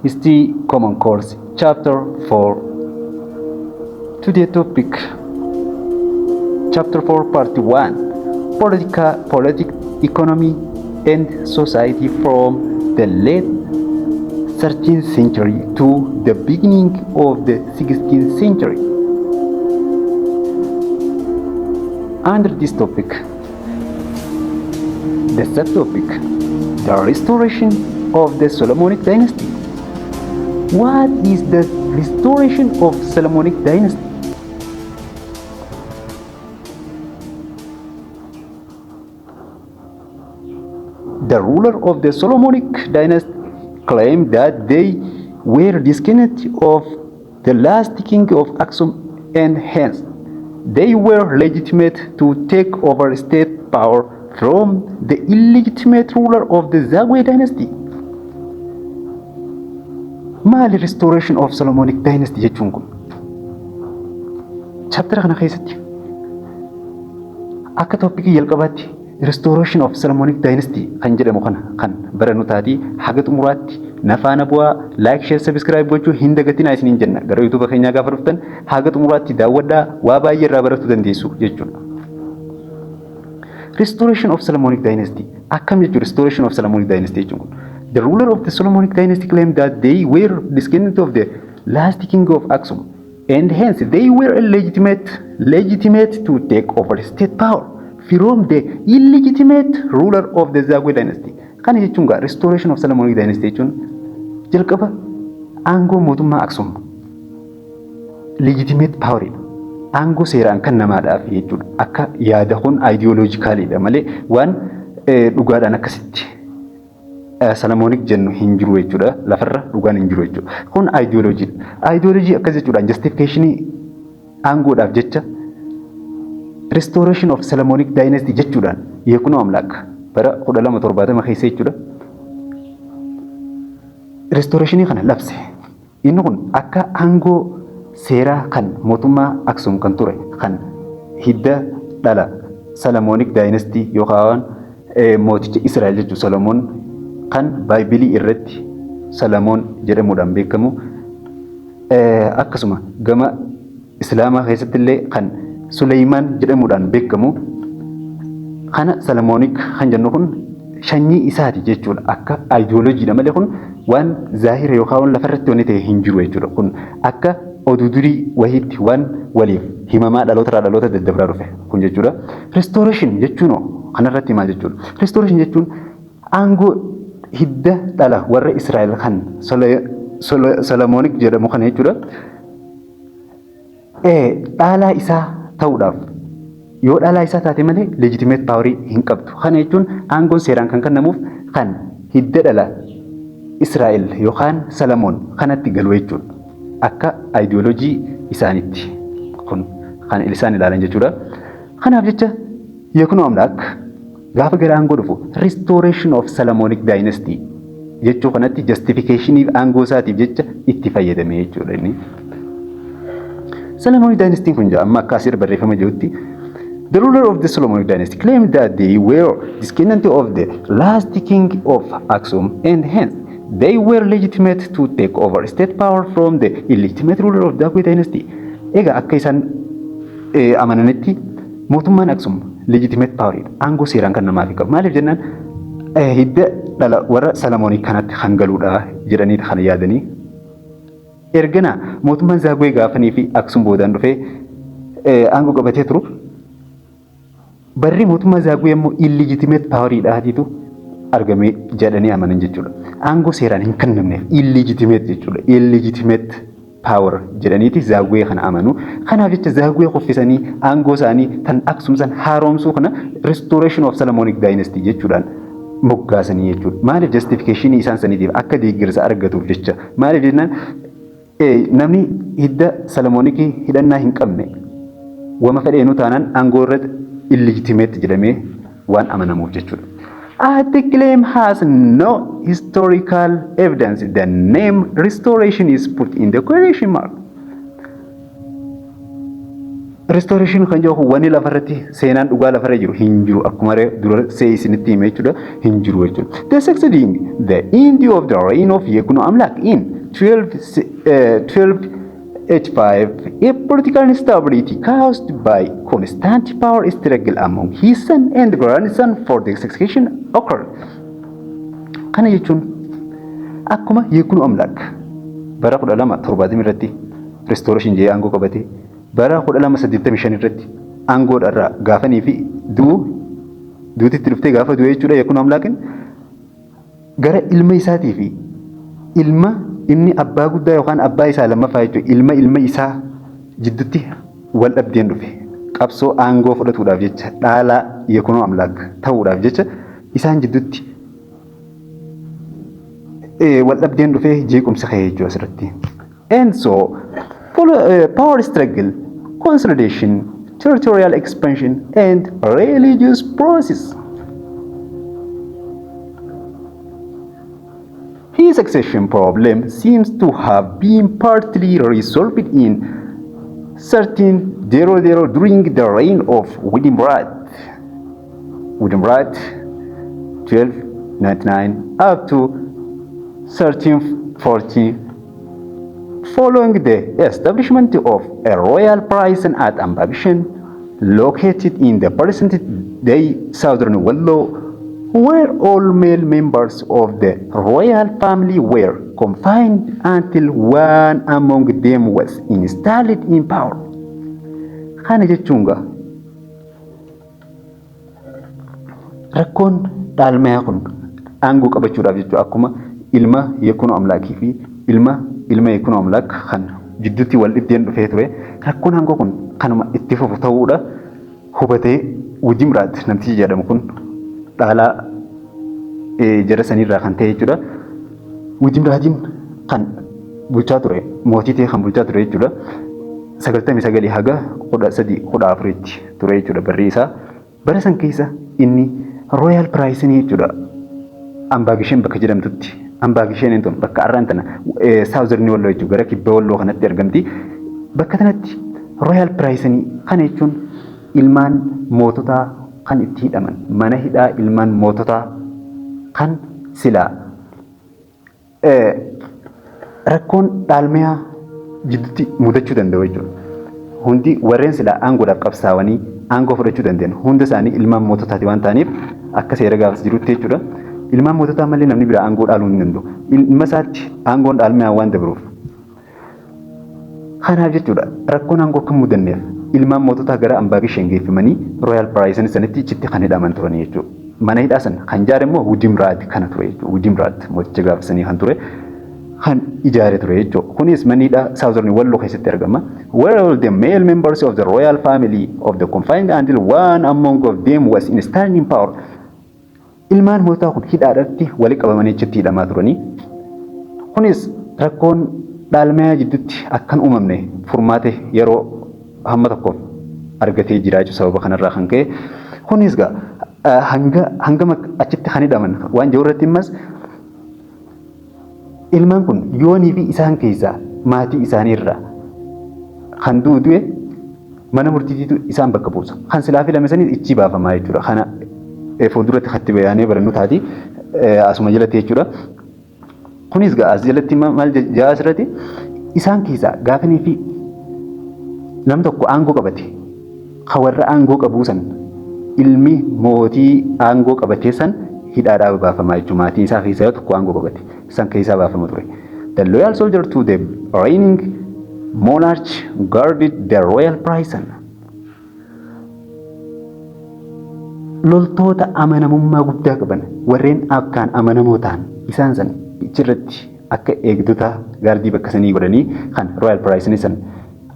History Common Course Chapter 4. Today topic Chapter 4 Part 1 Politics, Economy and Society from the late 13th century to the beginning of the 16th century. Under this topic, the subtopic, the restoration of the Solomonic dynasty. What is the restoration of Solomonic dynasty? The ruler of the Solomonic dynasty claimed that they were descendants of the last king of Aksum, and hence they were legitimate to take over state power from the illegitimate ruler of the Zagwe dynasty. Maali restoration of Solomonic dynasty jechuun kun chaptera kana keessatti akka toopikii jalqabaatti restoration of Solomonic dynasty kan jedhamu kana kan barannu taati haga xumuraatti nafaana bu'aa like share subscribe gochuu hin dagatinaa isiniin jenna. Gara YouTube keenyaa gaafa dhuftan haga xumuraatti daawwadhaa waa baay'ee irraa barachuu dandeessu jechuudha. Restoration of Solomonic dynasty akkam jechuudha restoration of Solomonic dynasty jechuun kun. The ruler of the Solomonic dynasty claimed that they were descendants of the last king of Aksum, and hence they were legitimate to take over state power from the illegitimate ruler of the Zagwe dynasty. Kana jechuun gaa restoration of Solomonic dynasty jechuun jalqaba aangoo mootummaa Aksum legitimate power aangoo seeraan kan namaadhaaf jechuudha. Akka yaada kun ideologicalidha malee waan dhugaadhaan akkasitti Solomonic jennu hin jiru jechuudha. Lafarra dhugaan hin jiru jechuudha. Kun ideology. Ideology akkas jechuudha. Justification aangoodhaaf jecha restoration of Solomonic dynasty jechuudhaan yeekuna amlaak bara 1270 keessa jechuudha. Restoration kana labse. Inni kun akka aangoo seeraa kan mootummaa Aksum kan ture kan hidda dhala Solomonic dynasty yookaan mooticha Israa'el jechuudha. Solomon kan Baayibilii irratti Solomoon jedhamuudhaan beekamu akkasuma gama Islaamaa keessatti illee kan Suleymaan jedhamuudhaan beekamu kana Solomonic kan jennu kun sanyii isaati jechuudha. Akka ideolojiidha malee kun waan zaahira yookaan lafarratti wanti ta'e hin jiru jechuudha. Kun akka oduu durii wahiitti waan waliif himamaa dhaloota dhaloota daddabraa dhufe kun jechuudha. Restoration jechuun kanarratti maal jechuudha? Restoration jechuun aangoo hidda dhala warra Israa'el kan Solomonic jedhamu kana jechuudha. Dhalaa isaa ta'uudhaaf yoo dhalaa isaa taate malee legitimate power hin qabdu. Kana jechuun aangoon seeraan kan kennamuuf kan hidda dhala Israa'el yookaan Solomon kanatti galu jechuudha. Akka ideology isaaniitti kun kan isaan ilaalan jechuudha. Kanaaf jecha yeekunu amlaak gaafa gara aangoo dhufu restoration of Solomonic dynasty jechuu kanatti justification aangoo isaatiif jecha itti fayyadame jechuudha inni. Solomonic dynasty kun amma akka asirra barreeffama jirutti the ruler of the Solomonic dynasty claimed that they were descendants of the last king of Aksum, and hence they were legitimate to take over state power from the illegitimate ruler of the Zagwe dynasty. Egaa akka isaan amananitti mootummaan Aksum legitimate power aangoo seeraan kan namaaf qabu. Maaliif jennaan hidda dhala warra Solomonic kanatti hangaluudha jedhanii kana yaadanii ergana mootummaan Zagwe gaafanii fi Aksum boodaan dhufee aangoo qabatee turu barri mootummaa Zagwe immoo illegitimate power dhaatiitu argamee jedhanii amanan jechuudha. Aangoo seeraan hin kennamneef illegitimate jechuudha. Illegitimate power jedhaniiti Zagwe kana amanu. Kanaaf jecha Zagwe kuffisanii aangoo isaanii tan Aksum san haaromsuu kana restoration of Solomonic dynasty jechuudhaan moggaasanii jechuudha. Maaliif justification isaan saniitiif akka deeggarsa argatuuf jecha. Maaliif jennaan namni hidda Solomonic hidhannaa hin qabne wama fedheenu taanaan aangoo irratti illegitimate jedhamee waan amanamuuf jechuudha. The claim has no historical evidence. The name restoration is put in the quotation mark. restoration kan jiru wani lafarratti seenaan dhugaa lafarra jiru hin jiru akkuma dura seeyisinitti hime jechuudha hin jiru jechuudha. The succeeding the end of the reign of Yekunu Amlak in 1285, a political instability caused by constant power struggle among his son and grandson for the succession occurred. Kana jechuun akkuma Yekunu Amlak bara 1270 irratti restoration jee aangoo qabate bara 1285 irratti aangoo dharraa gaafanii fi duutitti dhuftee gaafa du'e jechuudha. Yekunu Amlaakin gara ilma isaatii fi ilma inni abbaa guddaa yookaan abbaa isaa lammaffaa jechuudha ilma isaa jidduutti wal dhabdeen dhufe qabsoo aangoo fudhatuudhaaf jecha dhaalaa Yekunu Amlaak ta'uudhaaf jecha isaan jidduutti wal dhabdeen dhufe jeequmsa ka'ee jechuudha asirratti. And so power struggle, consolidation, territorial expansion, and religious process. His succession problem seems to have been partly resolved in 1300 during the reign of Willibrord 1299 up to 1340. Following the establishment of a royal prison at Ambagishan, located in the present-day southern Wallo, where all male members of the royal family were confined until one among them was installed in power. Kana jechuunga rakkoon dhaalmaa kun aangoo qabachuudhaaf jechuudha akkuma ilma Yekunu Amlaakii fi ilma Yekunu Amlaak kan jidduutti wal dhibdeen dhufee ture rakkoon aangoo kun kanuma itti fufu ta'uudha hubatee Willibrord namtichi jedhamu kun dhaalaa jara sanirraa kan ta'e jechuudha. Willibrordin kan bulchaa ture mootii ta'e kan bulchaa ture jechuudha. 99 haga 1314tti ture jechuudha barri isaa. Bara san keessa inni royal prison jechuudha Ambagishan bakka jedhamtutti Ambagishan enton bakka arraan tana southern Wallo jechuudha gara kibba Walloo kanatti argamti. Bakka tanatti royal prison kana jechuun ilmaan moototaa kan itti hidhaman mana hidhaa ilmaan moototaa kan silaa rakkoon dhaalmaa jidduutti mudachuu danda'u jechuudha. Hundi warreen silaa aangoodhaaf qabsaawanii aangoo fudhachuu danda'an hunda isaanii ilmaan moototaati waan ta'aniif akka seera gaafas jirutti jechuudha. Ilmaan moototaa malee namni biraa aangoo dhaaluu hin danda'u. Ilma isaatti aangoon dhaalmaa waan dabruuf. Kanaaf jechuudha rakkoon aangoo kan mudanneef ilmaan moototaa gara Ambagishan geeffamanii royal prison sanitti ichitti kan hidhaman turan jechuudha. Mana hidhaa sana kan ijaare immoo Willibrord kana ture jechuudha. Willibrord mooticha gaafasanii kan ture kan ijaare ture jechuudha. Kunis manni hidhaa southern Walloo keessatti argama. Where all the male members of the royal family of the confined until one among of them was installed in power. Ilmaan moototaa kun hidhaadhaatti walii qabamanii achitti hidhamaa turanii. Kunis rakkoon dhaalmaa jidduutti akkan uumamne furmaate yeroo hamma tokko argatee jiraachuu sababa kanarraa kan ka'e. Kunis hanga achitti kan hidhaman waan jirurratti immas ilmaan kun yoonii fi isaan keessaa maatii isaaniirraa kan du'e mana murtiitiitu isaan bakka buusa. Kan silaa filame sanis ichi baafamaa jechuudha. Kana fuulduratti hatti bayaanee barannu taati asuma jalatti jechuudha. Kunis as jalatti maal jaa asirratti isaan keessaa gaafanii fi nam tokko aangoo qabate kan warra aangoo qabuu san ilmi mootii aangoo qabatee san hidhaadhaa baafamaa jechuudha. Maatii isaa keessaa tokko aangoo qabate san keessaa baafama ture. The loyal soldier to the reigning monarch guarded the royal prison. Loltoota amanamummaa guddaa qaban warreen akkaan amanamoo ta'an isaan san ichirratti akka eegdota gaardii bakka sanii godhanii kan royal prison san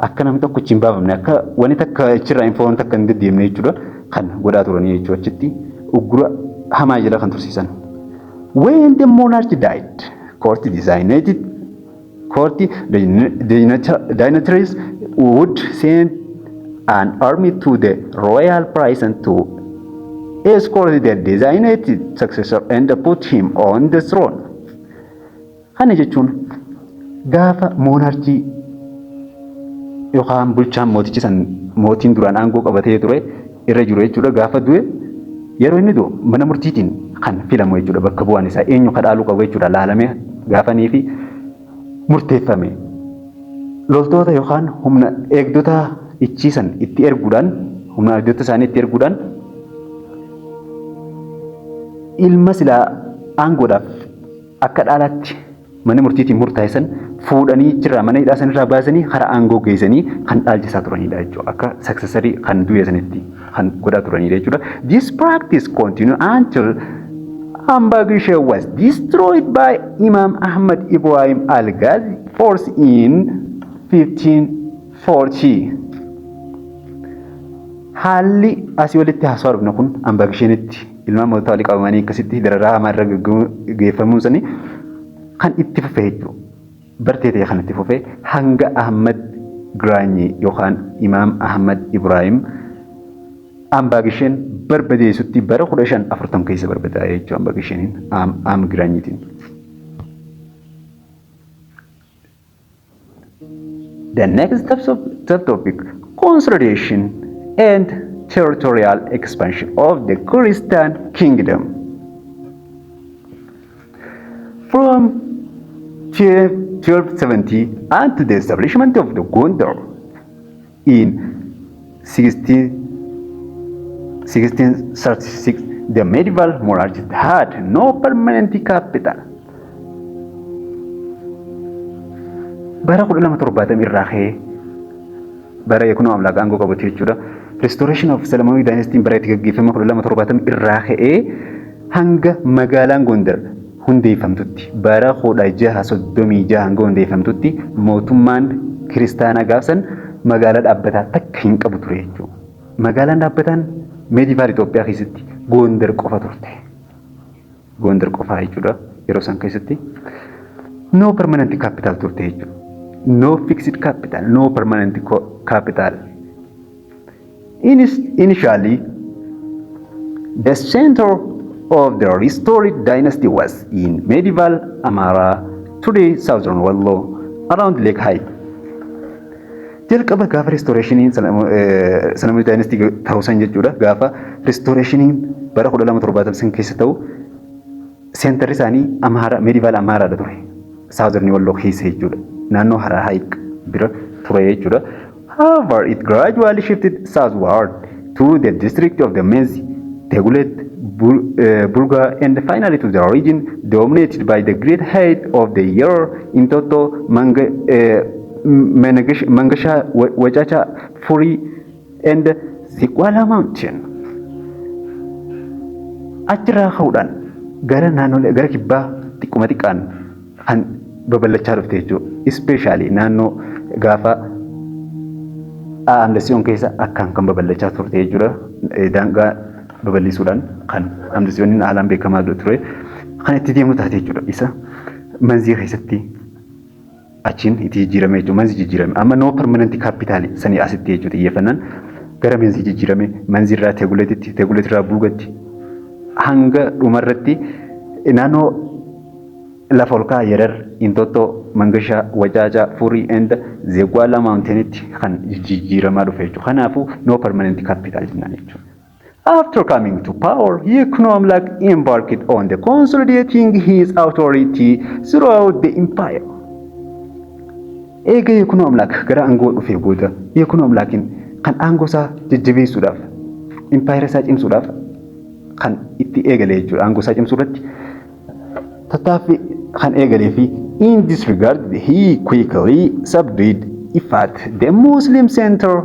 akka namni tokko hin baafamne akka wani takka ichirraa infoon takka hin deddeemne jechuudha kan godhaa turanii jechuudha achitti uggura hamaa jala kan tursiisan. When the monarch died, dignitaries would send an army to the royal prison to escort their designated successor and put him on the throne. Kana jechuun gaafa monarchii yookaan bulchaan mootichi san mootiin duraan aangoo qabatee ture irra jiru jechuudha gaafa du'e yeroo inni du'u mana murtiitiin kan filamu jechuudha bakka bu'aan isaa eenyu kadhaaluu qabu jechuudha laalamee gaafanii fi murteeffame loltoota yookaan humna eegdota ichiisan itti erguudhaan humna eegdota isaanii itti erguudhaan ilma silaa aangoodhaaf akka dhaalaatti mana murtiitiin murtaa'essan fuudhanii jira mana hidhaa sanirraa baasanii hara aangoo geessanii kan dhaalchisaa turanidha jechuudha akka saksesarii kan du'e sanitti kan godhaa turanidha jechuudha. This practice continued until Ambagisha was destroyed by Imam Ahmad Ibrahim al-Ghazi force in 1540. Haalli asii walitti haasawaa dhufna kun Ambagishanitti ilmaan mootaa walii qabamanii akkasitti dararaa hamaarra geeffamuun sanii kan itti fufee jechuudha. Bartee ta'e kan itti fufee hanga Ahmad Giraanyii yookaan Imaam Ahmad Ibrahim Ambagishan barbadeessutti bara 1540 keessa barbadaa'e jechuudha Ambagishaniin Giraanyiitiin. The next subtopic, consolidation and territorial expansion of the Christian kingdom. From 1270 until the establishment of the Gondar in 1636, the medieval monarchy had no permanent capital. Bara 1270 irraa ka'ee bara eekunoo amlaaqa aangoo qabate jechuudha. Restoration of Solomonic dynasty bara itti gaggeeffame 1270 irraa ka'ee hanga magaalaan Gondar hundeeffamtutti bara 1636 hanga hundeeffamtutti mootummaan kiristaanaa gaafsan magaalaa dhaabbataa takka hin qabu ture jechuudha. Magaalaan dhaabbataan medieval Itoophiyaa keessatti Gondar qofa turte. Gondar qofa jechuudha yeroo san keessatti no permanent capital turte jechuudha. No fixed capital, no permanent capital. Initially, the center of the restored dynasty was in medieval Amara, today southern Wallo, around Lake Hyde. Jalqaba gaafa restorationin Solomonic dynasty ta'uusan jechuudha. Gaafa restorationin bara 1270 keessa ta'u centerri isaanii Amara, medieval Amara dha ture. Southern Wallo keessa jechuudha. Naannoo hara Hyde bira ture jechuudha. However, it gradually shifted southward to the district of the Menzi, Tegulet, Bulga, and finally to the region dominated by the great height of the year in Toto, Mangasha, Wajacha, Furi, and Sikwala Mountain. Achira Haudan, Gara Nano, Gara Kibba, Tikumatikan, and babalachaa dhufte jechuudha. Especially naannoo gaafa amdasiyoon keessa akkaan kan babalachaa turte jechuudha. Daangaa babal'isuudhaan kan amdasiyooniin haalaan beekamaa ture kan itti deemu taate jechuudha. Isa manzii keessatti achiin itti jijjiirame jechuudha. Manzii jijjiirame amma no permanent capital sanii asitti jechuudha. Xiyyeeffannaan gara manzii jijjiirame manziirraa teeguletitti teeguletirraa bulgatti hanga dhumarratti naannoo lafa olkaa yerar Intoto, Mangasha, Wajaja, Furi, and Zegwala Mountain kan jijjiiramaa dhufe jechuudha. Kanaafuu no permanent capital jennaan jechuudha. After coming to power, Yekunamlak embarked on the consolidating his authority throughout the empire. Eega Yekunamlak gara aangoo dhufee booda Yekunamlakin kan aangoo isaa jajjabeessuudhaaf empire isaa cimsuudhaaf kan itti eegale jechuudha. Aangoo isaa cimsuudhaatti tattaaffii kan eegalee fi in this regard he quickly subdued Ifat, the Muslim center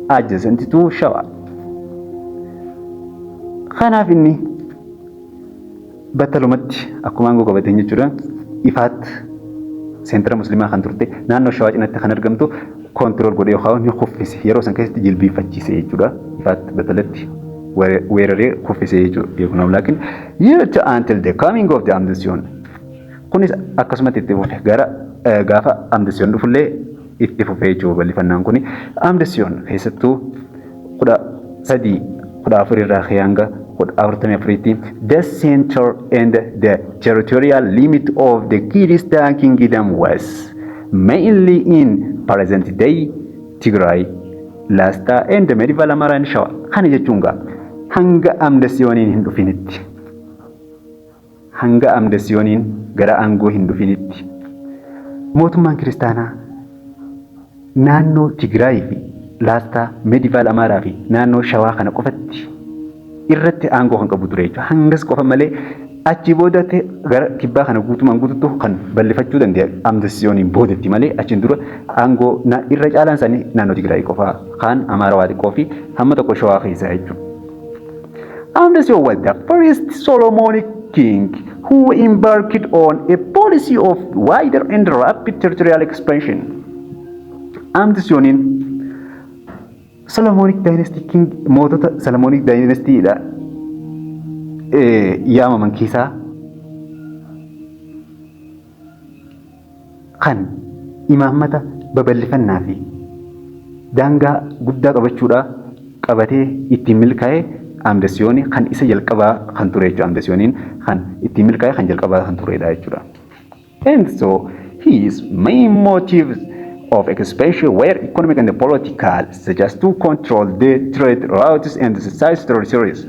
adjacent to Shawa. Kanaaf inni battalumatti akkuma aangoo qabatee jechuudha. Ifat seentara muslimaa kan turte naannoo Shawaa cinaatti kan argamtu kontirool godhee yookaan ni kuffise yeroo san keessatti jilbiifachiise jechuudha. Ifat battalatti weeraree kuffise jechuudha. Yekunamlakin yet until the coming of the ambition. Kunis akkasumatti itti fufe gara gaafa ambition dhufullee itti fufee jechuudha. Bal'ifannaan kuni ambition keessattuu 13 irraa hanga 44 the center and the territorial limit of the Christian kingdom was mainly in present day Tigray, Lasta and medieval Amara and Shawa. Kana jechuunga hanga amdasiyooniin hin dhufinitti. Hanga amdasiyooniin gara aangoo hin dhufinitti. Mootummaan kiristaanaa naannoo Tigray fi Lasta medieval Amara fi naannoo Shawaa kana qofatti irratti aangoo kan qabu ture jechuudha. Hangas qofa malee achi boodatti gara kibbaa kana guutumaan guututti kan bal'ifachuu danda'a amdasiyooniin boodatti malee achiin dura aangoo irra caalaan isaanii naannoo Tigray qofa kan Amara waa xiqqoo fi hamma tokko Shawaa keessa jechuudha. Amdasiyoon was the first Solomonic king who embarked on a policy of wider and rapid territorial expansion. Amdasiyooniin Solomonic dynasty king mootota Solomonic dynasty dha yaamaman keessaa kan imaammata babal'ifannaa fi daangaa guddaa qabachuudha qabatee ittiin milkaa'e Amdasiyoon kan isa jalqabaa kan ture jechuudha. Amdasiyooniin kan ittiin milkaa'e kan jalqabaa kan turedha jechuudha. And so his main motives of expansion were economic and political, such as to control the trade routes and the size territories.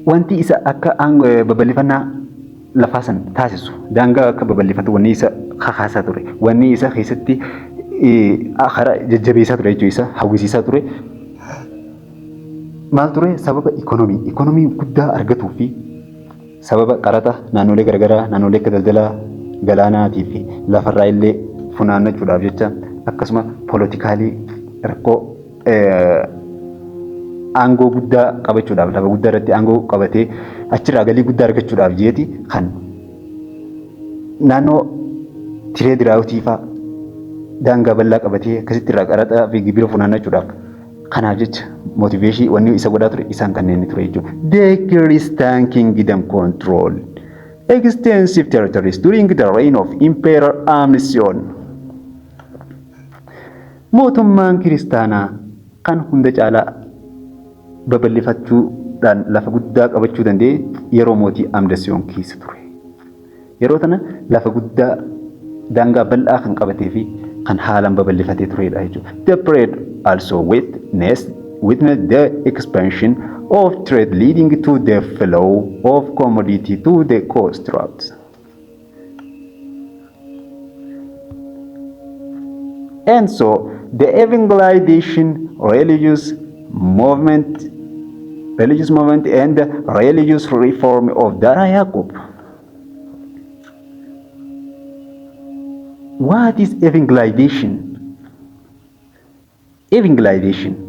Wanti isa akka babal'ifannaa lafaa san taasisu daangaa akka babal'ifatu wanni isa kakaasaa ture. Wanni isa keessatti karaa jajjabeessaa ture jechuudha. Isa hawwisiisaa ture. Maal ture? Sababa ikonomii guddaa argatuu fi sababa qaraxa naannolee garagaraa naannolee akka daldalaa galaanaatii fi lafarraa illee funaannachuudhaaf jecha akkasuma poolitikaalii rakkoo aangoo guddaa qabachuudhaaf lafa guddaa irratti aangoo qabatee achirraa galii guddaa argachuudhaaf jeeti kan naannoo tiree diraawutii fa'aa daangaa bal'aa qabatee akkasitti irraa qaraxaa fi gibira funaannachuudhaaf kanaaf jecha motivation wanni isa godhaa ture isaan kanneen ture jechuudha. The Christian kingdom controlled extensive territories during the reign of Emperor Amnision. Mootummaan kiristaanaa kan hunda caalaa babal'ifachuudhaan lafa guddaa qabachuu danda'e yeroo mootii Amdasiyoon keessa ture. Yeroo tana lafa guddaa daangaa bal'aa kan qabatee fi kan haalaan babal'ifatee turedha jechuudha. The period also witnessed the expansion of trade leading to the flow of commodity to the coast routes. And so the evangelization religious movement and the religious reform of Dara Yaqub. What is evangelization? Evangelization.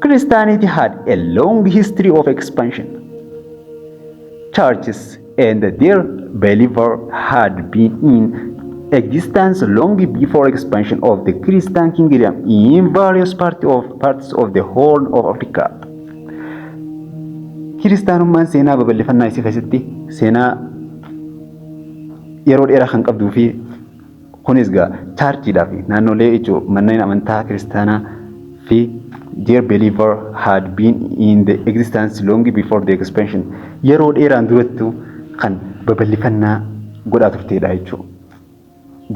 Christianity had a long history of expansion. Churches and their believers had been in existence long before expansion of the Christian kingdom in various parts of the Horn of Africa. Kiristaanummaan seenaa babal'ifannaa isii keessatti seenaa yeroo dheeraa kan qabduu fi kunis gaa chaarchiidhaa fi naannolee ijoo manneen amantaa kiristaanaa fi their believer had been in the existence long before the expansion yeroo dheeraan durattu kan babal'ifannaa godhaa turteedha jechuudha.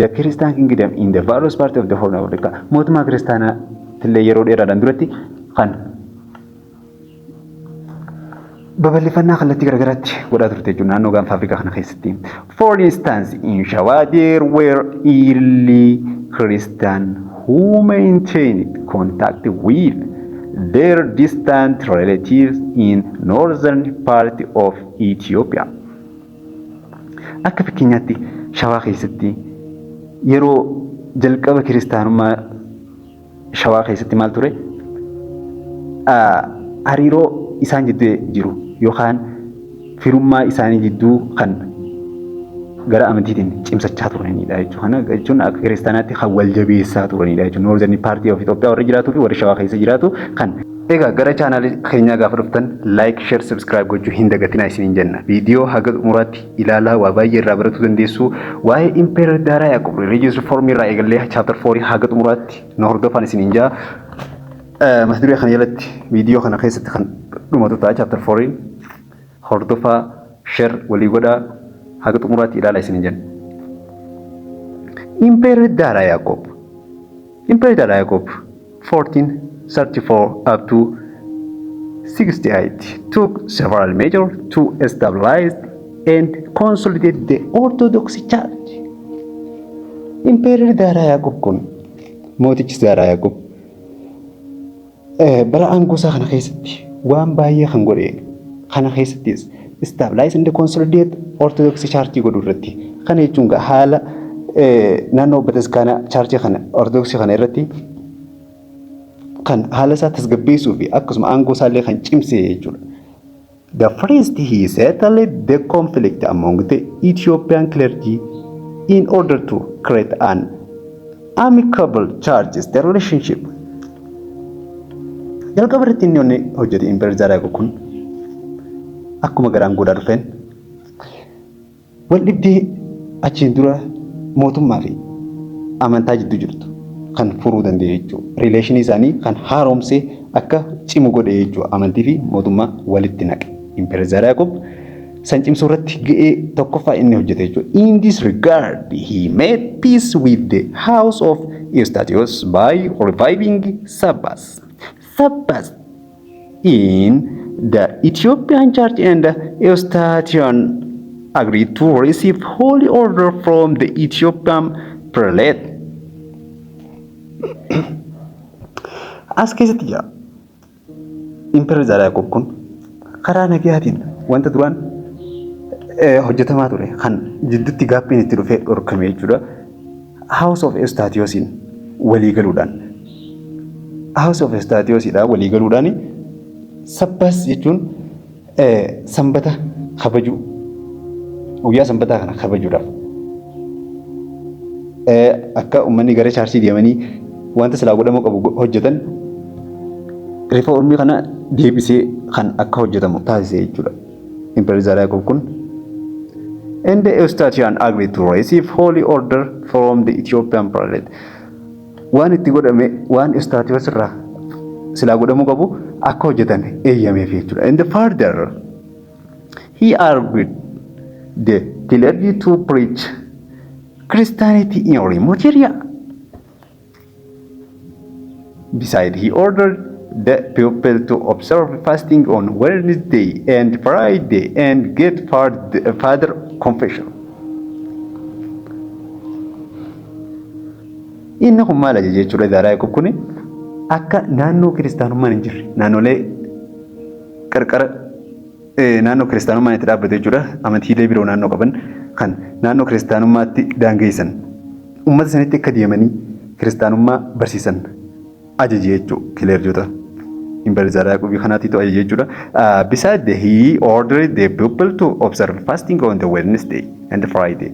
The Christian kingdom in the various parts of the Horn of Africa mootummaa kiristaanaa tillee yeroo dheeraadhaan duratti kan babal'ifannaa kallattii garagaraatti godhaa turte jechuudha naannoo gaanfa Afrikaa kana keessatti. For instance, in Shawaa there were early Christian who maintained contact with their distant relatives in northern part of Ethiopia. Akka fakkeenyaatti Shawaa keessatti yeroo jalqaba kiristaanummaa Shawaa keessatti maal ture? Hariiroo isaan jidduu jiru yookaan firummaa isaanii jidduu kan gara amantiitiin cimsachaa turanidha jechuudha. Kana jechuun akka kiristaanaatti kan wal jabeessaa turanidha jechuudha. Northern Party of Ethiopia warra jiraatuu fi warra Shawaa keessa jiraatu kan egaa gara chaanaalii keenyaa gaafa dhuftan like, share, subscribe gochuu hin dagatinaa isiniin jenna. Viidiyoo haga xumuraatti ilaalaa waa baay'ee irraa barachuu dandeessu. Waa'ee Impeeriyal Daaraa Yaaqoob Religious Reform irraa eegalee chapter 4 haga xumuraatti nu hordofaa isiniin jaa. Mata duree kana jalatti viidiyoo kana keessatti kan dhumatu ta'a chapter 4 hordofaa share walii godhaa haga xumuraatti ilaalaa isin jenna. Emperor Dara Yacob 1434 up to 68 took several measures to stabilize and consolidate the Orthodox Church. Emperor Dara Yacob kun mootichi Dara Yacob bara aangoo isaa kana keessatti waan baay'ee kan godhe kana keessattis stabilize and consolidate Orthodox Church godhuu irratti kana jechuun haala naannoo bataskaana Church kana Orthodox kana irratti kan haala isaa tasgabbeessuu fi akkasuma aangoo isaa illee kan cimse jechuudha. The first he settled the conflict among the Ethiopian clergy in order to create an amicable churches the relationship. Jalqaba irratti inni hojjete Emperor Dara Yacob kun akkuma garaan godhaa dhufeen wal dhibdee achiin dura mootummaa fi amantaa jidduu jirtu kan furuu danda'e jechuudha. Rileeshinii isaanii kan haaromsee akka cimu godhe jechuudha. Amantii fi mootummaa walitti naqe. Emperor Dara Yacob san cimsuu irratti ga'ee tokkoffaa inni hojjete jechuudha. In this regard, he made peace with the house of Eustathius by reviving Sabbath. Sabbath in the Ethiopian church and Eustathian agreed to receive holy order from the Ethiopian prelate. As keessatti jira Emperor Dara Yacob kun karaa nagayaatiin wanta duraan hojjetamaa ture kan jidduutti gaappiin itti dhufee dhorkame jechuudha. House of Eustathiusin walii galuudhaan Sabbath jechuun sanbata kabajuu guyyaa sanbataa kana kabajuudhaaf akka uummanni gara chaarchii deemanii wanta silaa godhamuu qabu hojjetan rifoormii kana deebisee kan akka hojjetamu taasise jechuudha. Emperor Dara Yacob kun and the Eustathian agreed to receive holy order from the Ethiopian prelate. Waan itti godhame waan Eustathius irraa silaa godhamuu qabu akka hojjetan eeyyameef jechuudha. And further he argued the clergy to preach Christianity in remote area. Besides, he ordered the people to observe fasting on Wednesday and Friday and get further confession. Inni kun maal ajaje jechuudha Dara Yacob kun akka naannoo kiristaanummaan hin jirre naannolee qarqara naannoo kiristaanummaan itti dhaabbate jechuudha. Amantiilee biroo naannoo qaban kan naannoo kiristaanummaatti daangeessan uummata sanitti akka deemanii kiristaanummaa barsiisan ajaje jechuudha kileerjota. Emperor Dara Yacob kanaatiitu ajaje jechuudha. Besides, he ordered the people to observe fasting on the Wednesday and Friday.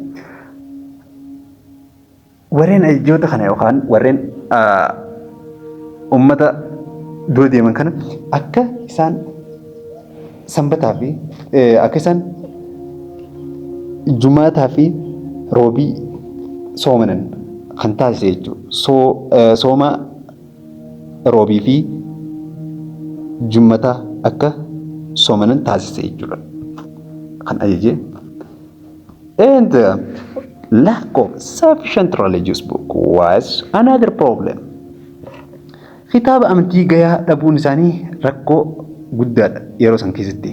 Warreen ajajoota kana yookaan warreen uummata dura deeman kana akka isaan sanbataa fi akka isaan jumaataa fi roobii soomanan kan taasise jechuudha. Sooma roobii fi jummataa akka soomanan taasise jechuudha kan ajaje. And lack of sufficient religious book was another problem. Kitaaba amantii gayaa dhabuun isaanii rakkoo guddaadha yeroo san keessatti.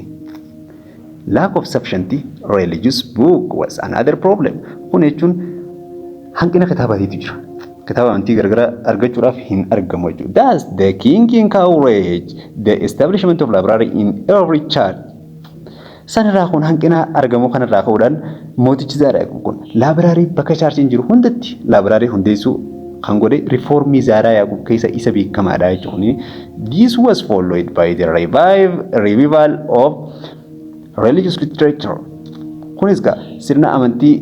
Lack of sufficient religious book was another problem. Kun jechuun hanqina kitaabaatiitu jira. Kitaaba amantii garagaraa argachuudhaaf hin argamu jechuudha. Thus the king encouraged the establishment of library in every church. Sanarraa kun hanqina argamu kanarraa ka'uudhaan mootichi Dara Yacob kun laabraarii bakka chaarchiin jiru hundatti laabraarii hundeessuu kan godhe rifoormii Dara Yacob keessa isa beekamaadha jechuudha. This was followed by the revival of religious literature. Kunis gaa sirna amantii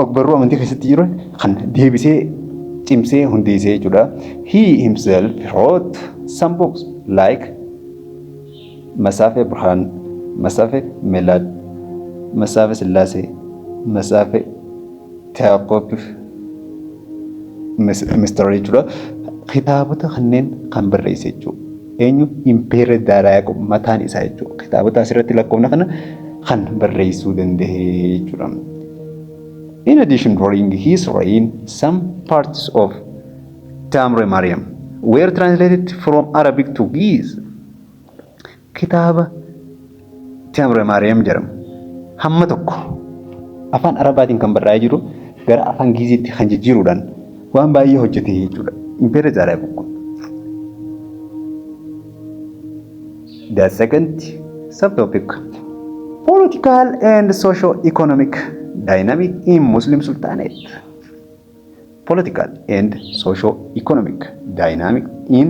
ogbarruu amantii keessatti jiru kan deebisee cimsee hundeessee jechuudha. He himself wrote some books like Masafe Burhan, Masafe Melad, Masafe Sillaase, Masafe Teaqob Mystery jechuudha. Kitaabota kanneen kan barreesse jechuudha. Eenyu Emperor Dara Yacob mataan isaa jechuudha. Kitaabota asirratti lakkoofna kana kan barreessuu danda'e jechuudha. In addition, during his reign, some parts of Tamre Mariam were translated from Arabic to Ge'ez. Kitaaba Tamre Mariam jedhamu hamma tokko afaan Arabaatiin kan barraa'ee jiru gara afaan Ge'ezitti kan jijjiiruudhaan waan baay'ee hojjete jechuudha. Impeera Zaaraa Bokkuu. The second subtopic, political and socio-economic dynamic in Muslim Sultanate. Political and socio-economic dynamic in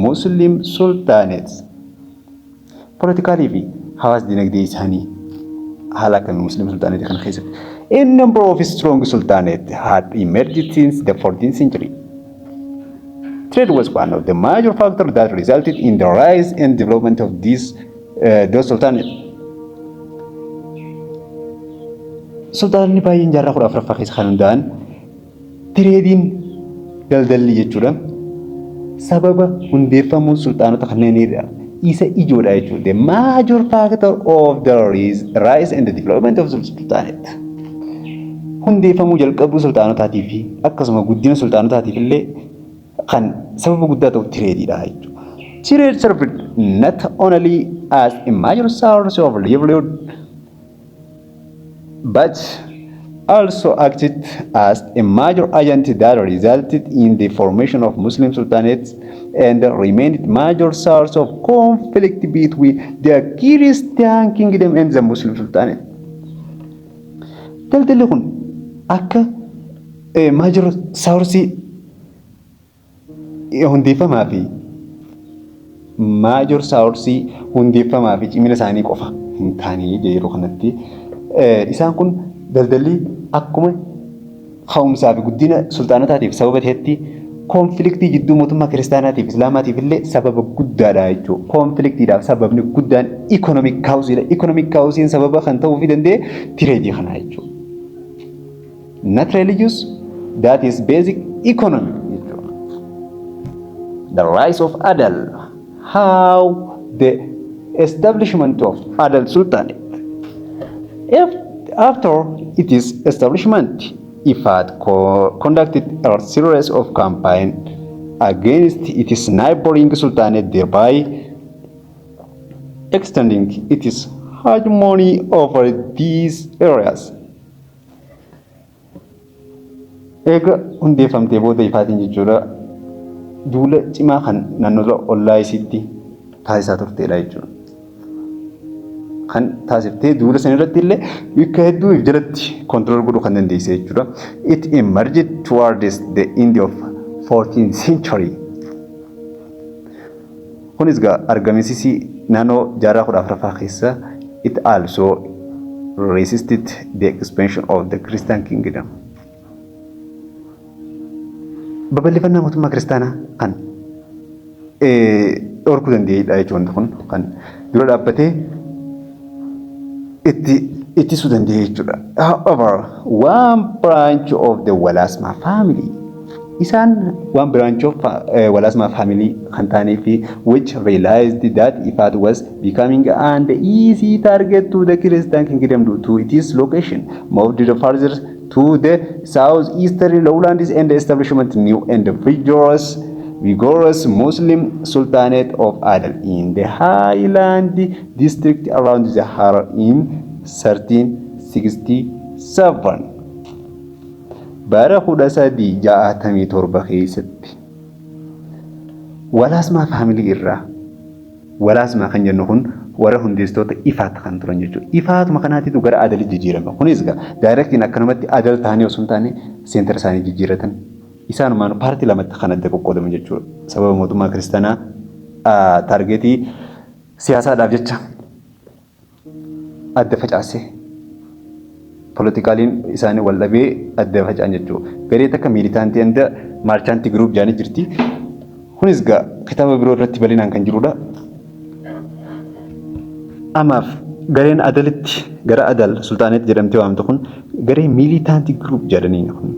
Muslim Sultanates. Politically fi hawaas dinagdee isaanii haala kan Muslim Sultanate kan keessatti. A number of strong sultanates had emerged since the 14th century. Trade was one of the major factors that resulted in the rise and development of those sultanates. Sultaanonni baay'een jaarraa kudha afuraffaa keessa kan hundaa'an tireediin daldalli jechuudha. Sababa hundeeffamuu sultaanota kanneenidha. Isa ijoodha jechuudha. The major factor of the rise and the development of the sultanate. Hundeeffamuu jalqabuu sultaanotaatii fi akkasuma guddina sultaanotaatiif illee kan sababa guddaa ta'u tireediidha jechuudha. Trade served not only as a major source of livelihood but also acted as a major agent that resulted in the formation of Muslim sultanates and remained major source of conflict between the Christian kingdom and the Muslim sultanate. Daldalli kun akka major source hundeeffamaa fi major source hundeeffamaa fi cimina isaanii qofa hin taane yeroo kanatti isaan kun daldalli akkuma ka'umsaa fi guddina sultaanotaatiif sababa ta'etti konfliktii jidduu mootummaa kiristaanaatiif islaamaatiif illee sababa guddaadha jechuudha. Konfliktiidhaaf sababni guddaan ikonomik kaawusiidha. Ikonomik kaawusiin sababa kan ta'uu fi danda'e tireedii kana jechuudha. Not religious, that is basic economy. The rise of Adal, how the establishment of Adal Sultanate. After its establishment, Ifat conducted a series of campaigns against its neighboring sultanate, thereby extending its hegemony over these areas. Eega hundeeffamtee booda Ifaatiin jechuudha duula cimaa kan naannoo ollaa isiitti taasisaa turteedha jechuudha. Kan taasiftee duula san irratti illee bakka hedduu jalatti kontrol godhuu kan dandeesse jechuudha. It emerged towards the end of 14th century. Kunis gaa argamsiisi naannoo jaarraa kudha afuraffaa keessa it also resisted the expansion of the Christian kingdom. Babal'ifannaa mootummaa kiristaanaa kan dhorkuu danda'edha jechuudha kun kan dura dhaabbatee ittisuu danda'e jechuudha. However, one branch of the Walasma family isaan one branch of Walasma family kan ta'anii fi which realized that Ifat was becoming an easy target to the Christian kingdom due to its location, moved further to the southeastern lowlands and the establishment new and vigorous Muslim Sultanate of Adal in the highland district around the Har in 1367. Bara 1367 keessatti Walasma family irraa Walasma kan jennu kun warra hundeessitoota Ifaat kan turan jechuudha. Ifaatuma kanaatitu gara Adalitti jijjiirame. Kunis egaa daayirektiin akkanumatti Adal ta'anii osoo hin taane seentar isaanii jijjiiratan. Isaanumaan paartii lamatti kan adda qoqqoodamu jechuudha. Sababa mootummaa kiristaanaa taargeetii siyaasaadhaaf jecha adda facaasee politikaaliin isaanii wal dhabee adda facaan jechuudha. Garee takka miilitaantii hunda maarchaantii giruup jaanii jirti. Kunis egaa kitaaba biroo irratti bal'inaan kan jirudha. Amaaf gareen Adalitti gara Adal Sultanate jedhamtee waamtu kun garee miilitaantii giruup jedhanii kun.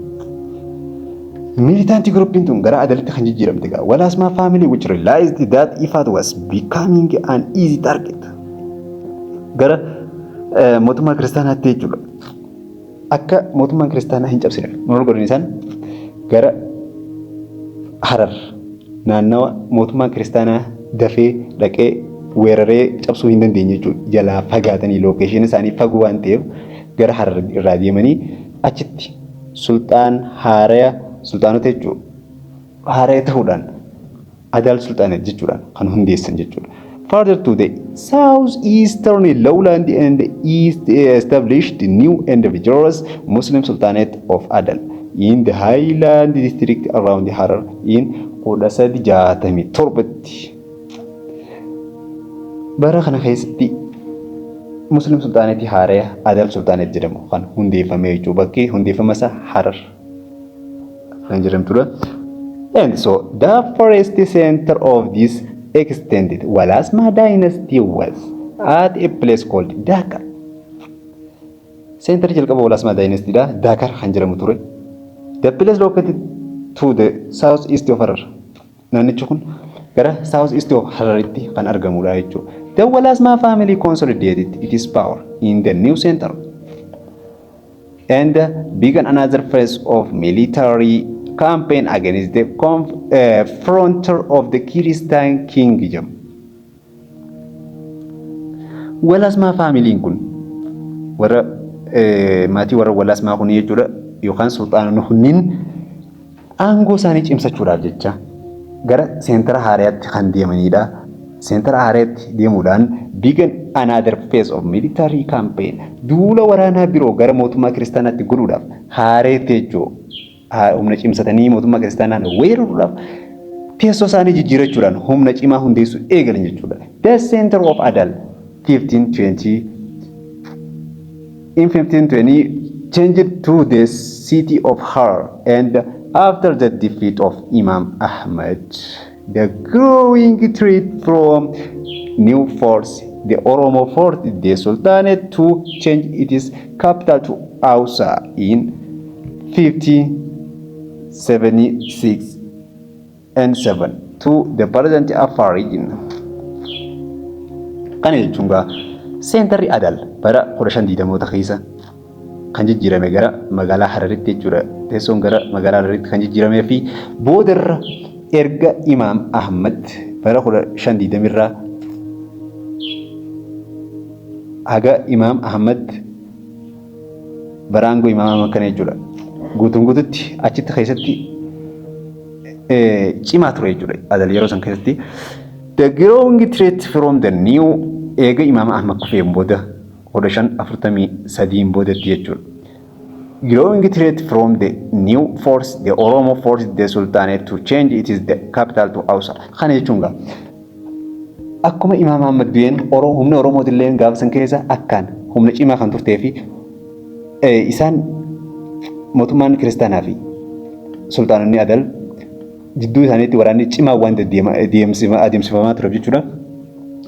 Militant group tun gara Adalitti kan jijjiiramte gaa Walasma family which realized that Ifat was becoming an easy target. Gara mootummaa kiristaanaatti jechuudha. Akka mootummaan kiristaanaa hin cabsine maal godhan isaan gara Harar naannawa mootummaan kiristaanaa dafee dhaqee weeraree cabsuu hin dandeenye jechuudha. Jalaa fagaatanii lookeeshinii isaanii fagoo waan ta'eef gara Harar irraa deemanii achitti sultaan haaraa sultaanota jechuudha. Haaraa ta'uudhaan Adal Sultanate jechuudhaan kan hundeessan jechuudha. Further to the southeastern lowland and east established the new and vigorous Muslim Sultanate of Adal in the highland district around Harar in 1967. Bara kana keessatti Muslim Sultanate haaraa Adal Sultanate jedhamu kan hundeeffame jechuudha. Bakki hundeeffama isaa Harar kan jedhamtudha. And so the first center of this extended Walasma dynasty was at a place called Dhaka. Center jalqaba Walasma dynasty da Dhaka kan jedhamu ture. The place located to the southeast of Harar. Naannichi kun gara southeast of Hararitti kan argamudha jechuudha. The Walasma family consolidated its power in the new center and began another phase of military campaign against the frontier of the Christian kingdom. Walasma family kun warra maatii warra Walasma kun jechuudha yookaan sultaanonni kunniin aangoo isaanii cimsachuudhaaf jecha gara seentara haaraatti kan deemanidha. Seentara haaraatti deemuudhaan began another phase of military campaign. Duula waraanaa biroo gara mootummaa kiristaanaatti godhuudhaaf haareetti jechuudha. Humna cimsatanii mootummaa kiristaanaa weeraruudhaaf teessoo isaanii jijjiirachuudhaan humna cimaa hundeessuu eegalan jechuudha. The center of Adal 1520 in 1520 changed to the city of Harar and after the defeat of Imam Ahmad, the growing threat from new force, the Oromo forced the Sultanate to change its capital to Ausa in 1576 and 7 to the present Afaan region. Kana jechuun seentarri Adal bara 1520 keessa kan jijjiirame gara magaalaa Hararitti jechuudha. Teessoon gara magaalaa Hararitti kan jijjiiramee fi boodarra erga Imam Ahmad bara 1520 irraa haga Imam Ahmad bara aangoo Imam Ahmad kana jechuudha. Guutuun guututti achitti keessatti cimaa ture jechuudha. Adal yeroo san keessatti the growing threat from the new eega Imam Ahmad kufeen booda 1543 boodatti jechuudha. Growing threat from the new force, the Oromo forced the Sultanate to change its capital to Ausa. Kana jechuun akkuma Imam Ahmad du'een humna Oromootillee gaafa san keessa akkaan humna cimaa kan turtee fi isaan mootummaan kiristaanaa fi sultaanonni Adal jidduu isaaniitti waraanni cimaa waan adeemsifamaa ture jechuudha.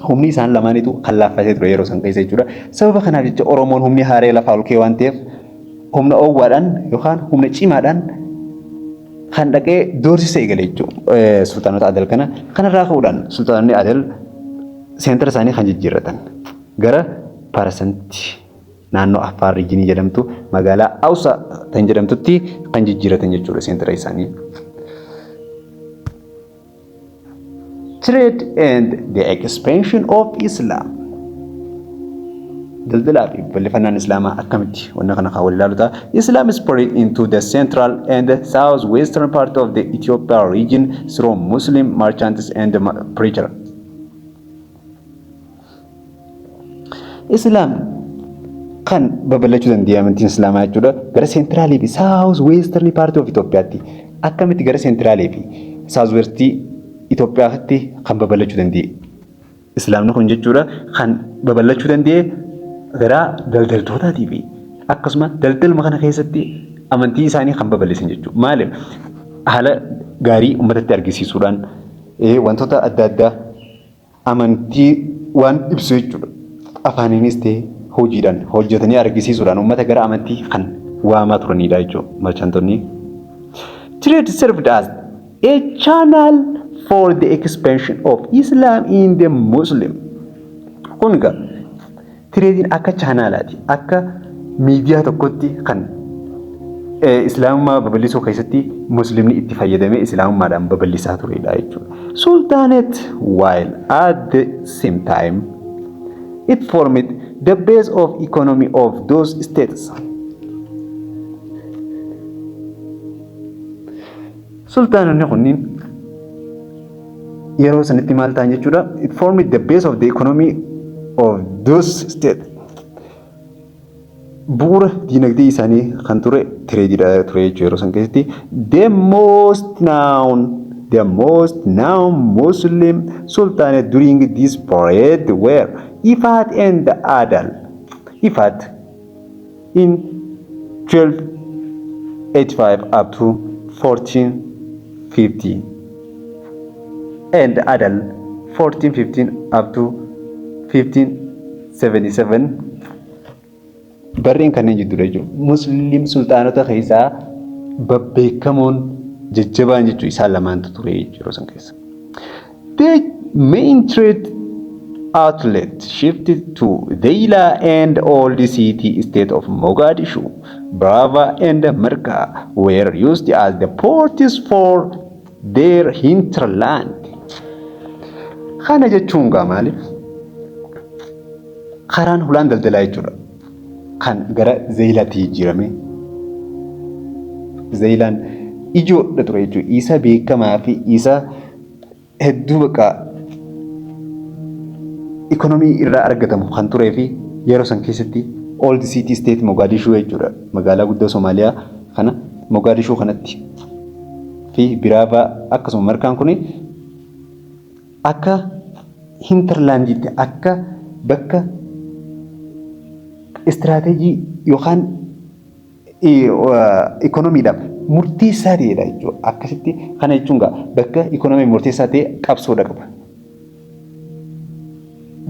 Humni isaan lamaanitu kan laaffatee ture yeroo san keessa jechuudha. Sababa kanaaf jecha Oromoon humni haaree lafaa ol ka'ee waan ta'eef humna owwaadhaan yookaan humna cimaadhaan kan dhaqee doorsisa eegale jechuudha. Sultaanota Adal kanarraa ka'uudhaan sultaanonni Adal seentara isaanii kan jijjiirratan gara Paarasanti naannoo Afaan Riijinii jedhamtu magaalaa Ausa tan jedhamtutti kan jijjiirratan jechuudha seentara isaanii. Trade and the expansion of Islam. Daldalaa fi bal'ifannaan Islaamaa akkamitti wanna kana kaawwal ilaaluta. Islam spread into the central and southwestern part of the Ethiopia region through Muslim merchants and preachers. Islam kan babal'achuu danda'e amantiin Islaamaa jechuudha gara centraalii fi southwestern part of Itoophiyaatti akkamitti gara centraalii fi southwest Itoophiyaatti kan babal'achuu danda'e. Islaamni kun jechuudha kan babal'achuu danda'e gara daldaltootaatii fi akkasuma daldalma kana keessatti amantii isaanii kan babal'isan jechuudha. Maaliif haala gaarii uummatatti argisiisuudhaan wantoota adda addaa amantii waan ibsu jechuudha. Afaaniinis ta'e hojiidhaan hojjetanii argisiisuudhaan uummata gara amantii kan waamaa turanidha jechuudha marchantonni. Trade served as a channel for the expansion of Islam in the Muslim. Kunga tireediin akka chaanaalaati akka miidiyaa tokkotti kan islaamummaa babal'isuu keessatti muslimni itti fayyadamee islaamummaadhaan babal'isaa turedha jechuudha. Sultanate while at the same time it formed the base of economy of those states. Sultanonni kunniin yeroo sanitti maal ta'an jechuudha? It formed the base of the economy of those states. Bu'uura diinagdee isaanii kan ture tireediidha ture jechuudha yeroo san keessatti. The most known Muslim sultanate during this period were Ifat and Adal. Ifat in 1285 up to 1450 and Adal 1415 up to 1577. Barreen kanneen jidduudha jechuudha. Muslim sultaanota keessaa babbeekamoon jajjabaan jechuudha isaan lamaantu ture jechuudha san keessa. The main trade outlet shifted to Deila and all the city state of Mogadishu, Brava and Merka were used as the ports for their hinterland. Kana jechuun gaa maaliif? Karaan hulaan daldalaa jechuudha. Kan gara Zeilaatti jijjiirame. Zeilaan ijoodha ture jechuudha. Isa beekamaa fi isa hedduu bakka ikonomii irraa argatamu kan turee fi yeroo san keessatti old city state Mogadishu jechuudha. Magaalaa guddoo Somaaliyaa kana Mogadishu kanatti fi Biraavaa akkasuma Markaan kuni akka hinterlandiitti akka bakka istiraatejii yookaan ikonomiidhaaf murteessaa ta'edha jechuudha. Akkasitti kana jechuun bakka ikonomii murteessaa ta'e qabsoodha qaba.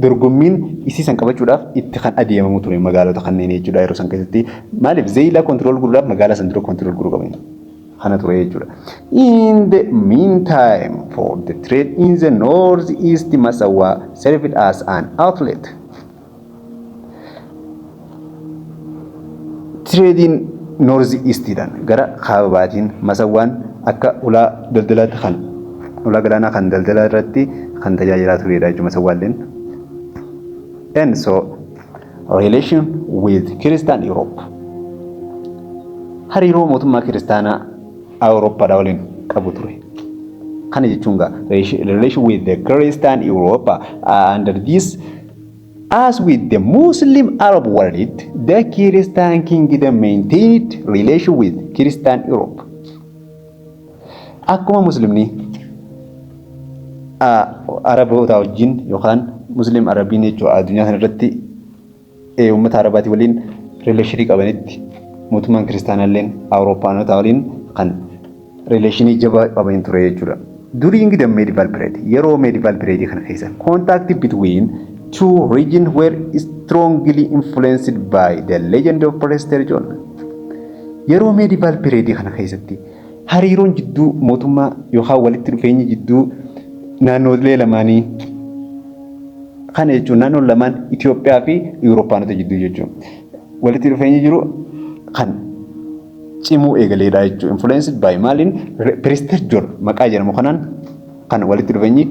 Dorgommiin isiisan qabachuudhaaf itti kan adeemamu ture magaalota kanneen jechuudha yeroo san keessatti. Maaliif Zeilaa kontirool godhuudhaaf magaalaa san dura kontirool godhuu qaban. Kana ture jechuudha. In the meantime, for the trade in the northeast, Massawa served as an outlet. Trading north eastidhaan gara kaabaatiin Masawaan akka ulaa daldalaatti kan ulaa galaanaa kan daldalaa irratti kan tajaajilaa turedha jechuudha Masawaalleen. And so relation with Christian Europe. Hariiroo mootummaa kiristaanaa Awurooppaadhaa waliin qabu ture. Kana jechuun relation with the Christian Europe under this. As with the Muslim Arab world, the Christian kingdom maintained relation with Christian Europe. Akkuma Muslimni Araboota wajjin yookaan Muslim Arabiin jechuudha addunyaa kana irratti uummata Arabaati waliin rileeshinii qabanitti mootummaan kiristaanaalleen Awurooppaanota waliin kan rileeshinii jabaa qaban ture jechuudha. During the medieval period, yeroo medieval period kana keessa contact between two regions were strongly influenced by the legend of Prester John. Yeroo medieval period kana keessatti hariiroon jidduu mootummaa yookaan walitti dhufeenyi jidduu naannolee lamaanii kana jechuun naannoon lamaan Itoophiyaa fi Awurooppaanota jidduu jechuun walitti dhufeenyi jiru kan cimuu eegaleedha jechuun influenced by maaliin Prester John maqaa jedhamu kanaan kan walitti dhufeenyi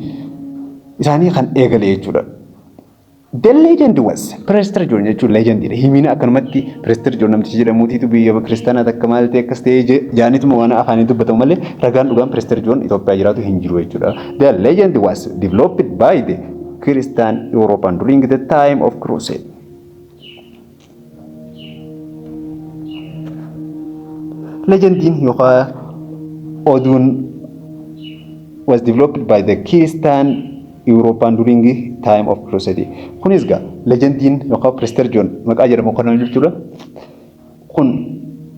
isaanii kan eegale jechuudha. The legend was Prester John jechuun legendidha. Himina akkanumatti Prester John namtichi jedhamuutiitu biyya kiristaanaa takka maal ta'e akkas ta'e jaanituma waan afaaniin dubbatamu malee ragaan dhugaan Prester John Itoophiyaa jiraatu hin jiru jechuudha. The legend was developed by the Christian European during the time of crusade. Legendiin yookaan oduun was developed by the Christian European during time of crusade. Kunis legendiin yookaan Prester John maqaa jedhamu kanaan jechuudha. Kun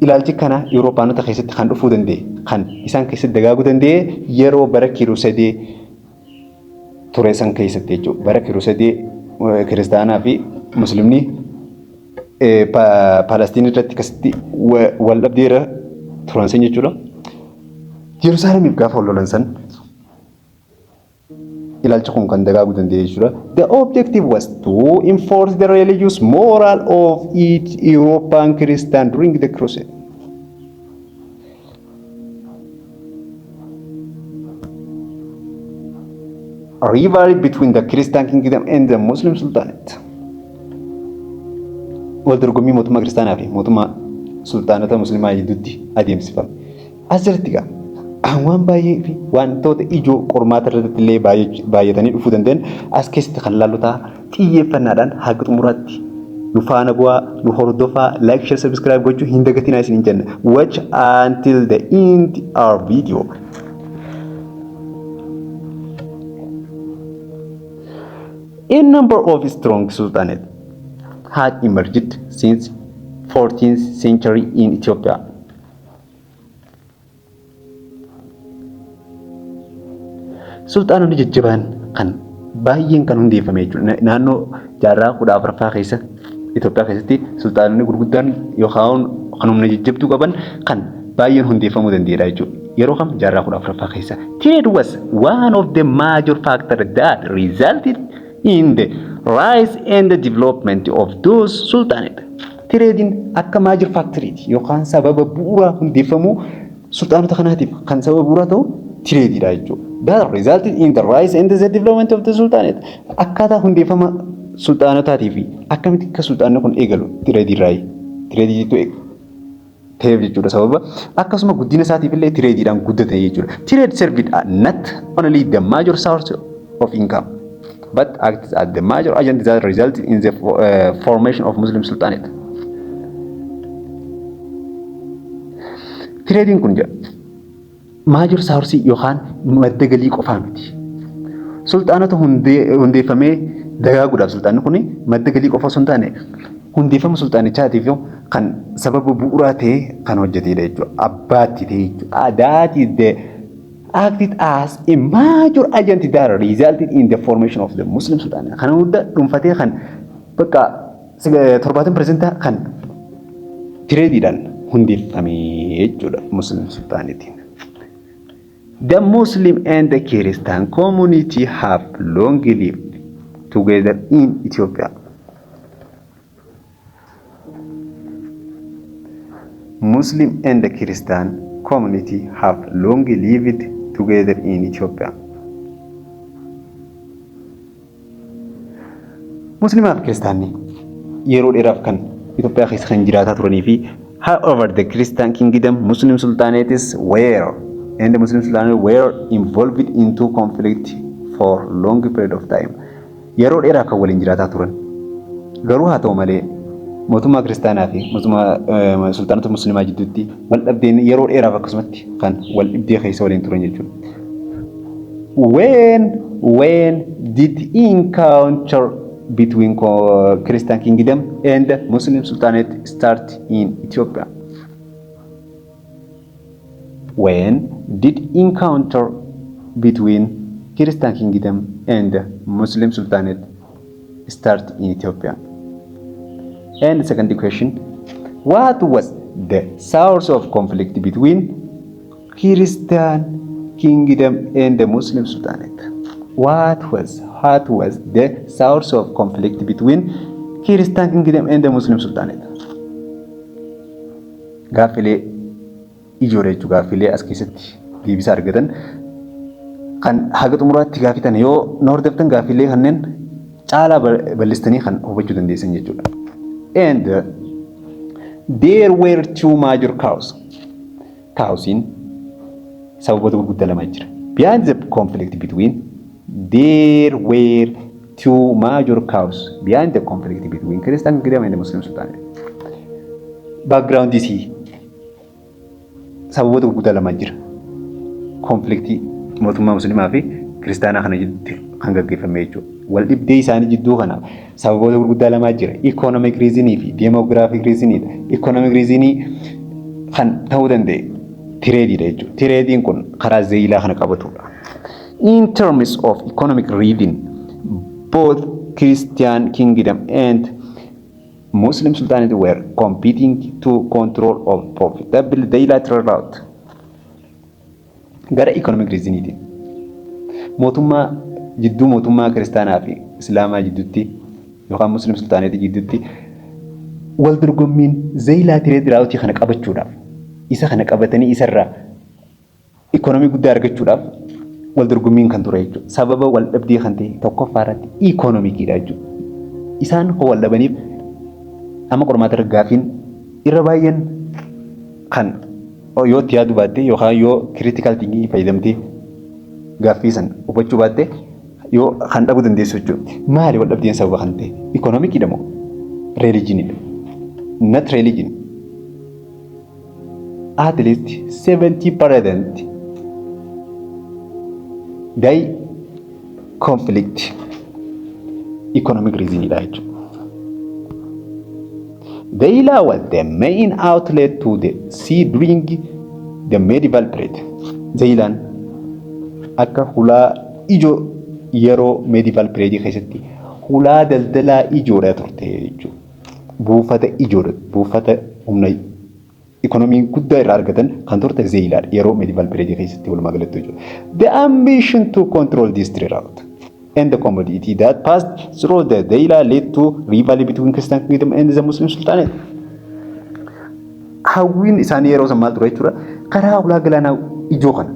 ilaalchi kana Awurooppaanota keessatti kan dhufuu danda'e kan isaan keessatti dagaaguu danda'e yeroo bara crusade ture san keessatti jechuudha. Bara crusade kiristaanaa fi muslimni Palestiin irratti akkasitti wal dhabdeera turan san jechuudha. Yerusaalemiif gaafa ol lolan san ilaalcha kun kan dagaaguu danda'e jechuudha. The objective was to enforce the religious moral of each European Christian during the crusade. A rivalry between the Christian kingdom and the Muslim Sultanate. Wal dorgommii mootummaa kiristaanaa fi mootummaa sultaanota musliimaa gidduutti adeemsifame. Asirratti waan baay'ee fi wantoota ijoo qormaata irratti illee baay'atanii dhufuu danda'an as keessatti kan laallu ta'a. Xiyyeeffannaadhaan haga xumuraatti nu faana bu'aa, nu hordofaa, like, share, subscribe gochuu hin dagatinaa isin jenna. Watch until the end our video. A number of strong sultanates had emerged since 14th century in Ethiopia. Sultaanonni jajjabaan kan baay'een kan hundeeffame jechuudha. Naannoo jaarraa 14ffaa keessa Itoophiyaa keessatti sultaanonni gurguddaan yookaan kan humna jajjabduu qaban kan baay'een hundeeffamuu danda'edha jechuudha. Yeroo kam jaarraa 14ffaa keessa. Trade was one of the major factors that resulted in the rise and the development of those sultanates. Trading akka major factor yookaan sababa bu'uura hundeeffamuu sultaanota kanaatiif kan sababa bu'uura ta'u trade dha jechuudha. That resulted in the rise and the development of the sultanate. Akkaataa hundeeffama sultaanotaatii fi akkamitti akka sultaanonni kun eegalu trade irraa. Trade jechuudha ta'eef jechuudha sababa akkasuma guddina isaatiif illee trade-dhaan guddate jechuudha. Trade served not only the major source of income but acts as the major agent that resulted in the formation of Muslim Sultanate. Trading kun major source yookaan madda galii qofaa miti. Sultaanota hundeeffamee dagaaguudhaaf sultaanni kun madda galii qofa osoo hin taane hundeeffama sultaanichaatiif kan sababa bu'uuraa ta'e kan hojjetedha jechuudha. Abbaatti ta'e jechuudha. That is the acted as a major agent that resulted in the formation of the Muslim Sultanate. Kana hunda dhuunfatee kan bakka 70% kan trade-dhaan hundeeffame jechuudha Muslim Sultanate. The Muslim and the Christian community have long lived together in Ethiopia. Muslim and the Christian community have long lived together in Ethiopia. Muslim and Christian yeroo dheeraaf kan Itoophiyaa keessa kan jiraataa turanii fi however the Christian kingdom Muslim sultanates were involved into conflict for long period of time. Yeroo dheeraaf kan waliin jiraataa turan. Garuu haa ta'u malee mootummaa kiristaanaa fi mootummaa sultaanota musliimaa gidduutti wal dhabdeen yeroo dheeraaf akkasumatti kan wal dhibdee keessa waliin turan jechuudha. When did encounter between Christian kingdom and Muslim Sultanate start in Ethiopia? When did encounter between Christian kingdom and Muslim Sultanate start in Ethiopia? And the second question, what was the source of conflict between Christian kingdom and the Muslim Sultanate? What was the source of conflict between Christian kingdom and the Muslim Sultanate? Gaaffilee ijoollee jechuudha. Gaaffilee as keessatti deebii argatan kan haga xumuraatti gaafatan yoo hordoftan gaaffilee kanneen caalaa bal'istanii kan hubachuu dandeessan jechuudha. And there were two major causes. Causes sababoota gurguddaa lama jira. Behind the conflict between there were two major causes behind the conflict between Christian kingdom and the Muslim Sultanate. Background is sababoota gurguddaa lama jira. Conflict mootummaa musliimaa fi kiristaanaa kana gidduutti kan gaggeeffame jechuudha. Wal dhibdee isaanii jidduu kana sababoota gurguddaa lama jira. Economic reason fi demographic reason. Economic reason kan ta'uu danda'e trade dha jechuudha. Trade kun karaa zeeyilaa kana qabatudha. In terms of economic reason, both Christian kingdom and Muslim Sultanate were competing to control of profitable bilateral route. Gara economic reason mootummaa jidduu mootummaa kiristaanaa fi islaamaa jidduutti yookaan muslim sultaanetii jidduutti wal dorgommiin zeeyilaa tireed raawwatii kana qabachuudhaaf isa kana qabatanii isarraa ikoonomii guddaa argachuudhaaf wal dorgommiin kan ture jechuudha. Sababa wal dhabdee kan ta'e tokkoffaa irratti ikoonomikiidha jechuudha. Isaan hoo wal dhabaniif amma qormaata gaafiin irra baay'een kan yoo itti yaadu baatte yookaan yoo critical thinking fayyadamtee gaaffii san hubachuu baatte yoo kan dhabuu dandeessu jechuudha. Maali wal dhabdeen sababa kan ta'e ikoonomikiidha moo religionidha? Not religion. At least 70% they conflict economic reason ila jechuudha. Zeila was the main outlet to the sea during the medieval period. Zeilaan akka hulaa ijoo yeroo medieval period keessatti hulaa daldalaa ijoodha turte jechuudha. Buufata ijoodha, buufata humna economy guddaa irraa argatan kan turte Zeilaadha yeroo medieval period keessatti walumaa galatti jechuudha. The ambition to control this trade route and the commodity that passed through the Zeila led to rivalry between Christian kingdom and the Muslim sultanate. Hawwiin isaanii yeroo san maal ture jechuudha. Karaa ulaa galaanaa ijoo kana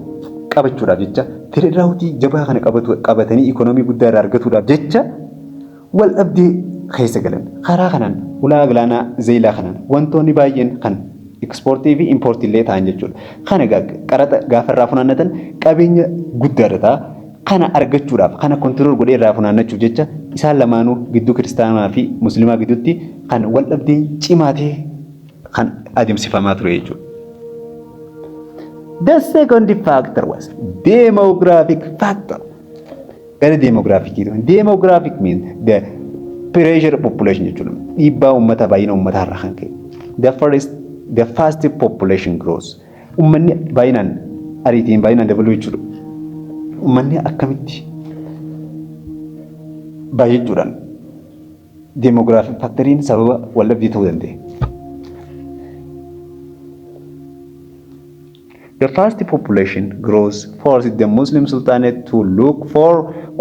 qabachuudhaaf jecha trade route jabaa kana qabatanii economy guddaa irraa argatuudhaaf jecha wal dhabdee keessa galan. Karaa kanaan ulaa galaanaa Zeilaa kanaan wantoonni baay'een kan exportii fi importii illee ta'an jechuudha. Kana qaraxa gaafa irraa funaannatan qabeenya guddaadha ta'a. Kana argachuudhaaf kana kontrol godhee irraa funaannachuuf jecha isaan lamaanuu gidduu kiristaanaa fi musliimaa gidduutti kan wal dhabdee cimaa ta'e kan adeemsifamaa ture jechuudha. The second factor was demographic factor. Gara demographic means the pressure population jechuudha. Dhiibbaa uummata baay'ina uummataa irraa kan ka'e. The fast population grows. Uummanni baay'inaan ariitiin baay'inaan dabaluu jechuudha. Uummanni akkamitti baay'achuudhaan demographic factoriin sababa wal dhabdee ta'uu danda'a. The fast population growth forced the Muslim Sultanate to look for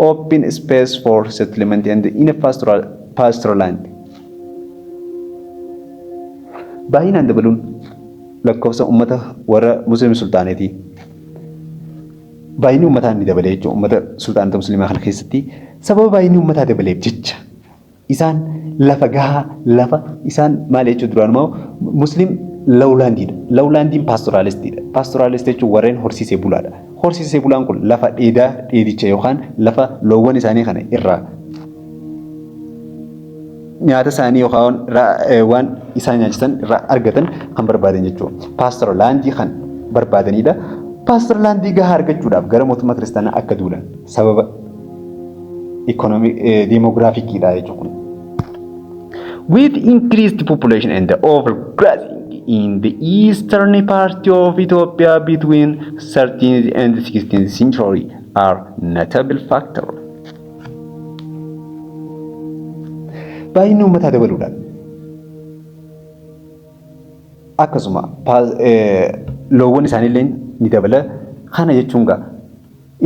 open space for settlement and in a pastoral land. Baay'inaan dabaluun lakkoofsa uummata warra Muslim Sultaanetii baay'inni uummataa ni dabalee jechuudha. Uummata sultaanota musliimaa kana keessatti sababa baay'inni uummataa dabaleef jecha isaan lafa gahaa lafa isaan maal jechuudha duraanumaa musliim lawlaandiidha. Lawlaandiin paastoraalistidha. Paastoraalist jechuun warreen horsiisee bulaadha. Horsiisee bulaan kun lafa dheedicha yookaan lafa loowwan isaanii kana irraa nyaata isaanii yookaan waan isaan nyaachisan irraa argatan kan barbaadan jechuudha. Paastoraalandii kan barbaadanidha. Paastoraalandii gahaa argachuudhaaf gara mootummaa kiristaanaa akka duulan sababa demographiidha jechuudha. With increased population and the overgrazing in the eastern part of Ethiopia between 13th and 16th century are notable factors. Baay'inni uummataa dabaluudhaan akkasuma loowwan isaaniillee ni dabala. Kana jechuun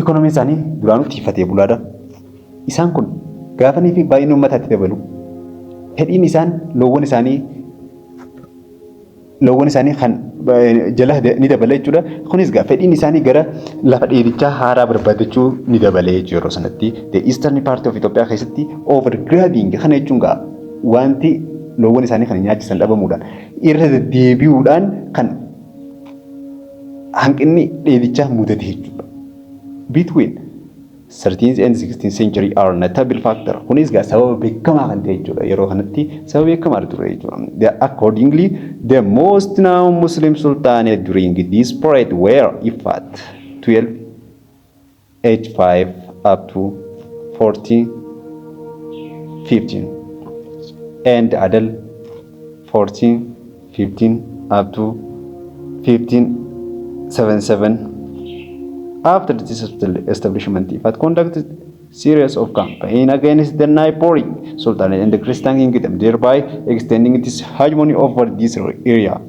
ikoonomiin isaanii duraanuu tiifatee bulaadha. Isaan kun gaafanii fi baay'inni uummataatti dabalu. Fedhiin isaan loowwan isaanii kan jala ni dabala jechuudha. Kunis fedhiin isaanii gara lafa dheedichaa haaraa barbaadachuu ni dabala jechuudha yeroo sanatti. The eastern part of Ethiopia keessatti overgrazing kana jechuun wanti loowwan isaanii kan nyaachisan dhabamuudhaan irra deddeebi'uudhaan kan hanqinni dheedichaa mudate jechuudha. Between 13th and 16th century are notable factor. Kunis sababa beekamaa kan ta'e jechuudha. Yeroo kanatti sababa beekamaa ture jechuudha. Accordingly, the most known Muslim sultanate during this period were Ifat 1285 up to 1415 and Adal 1415 up to 1577. After this establishment, Ifat conducted series of campaigns against the Naiporik Sultanate and the Christian kingdom, thereby extending its hegemony over this area.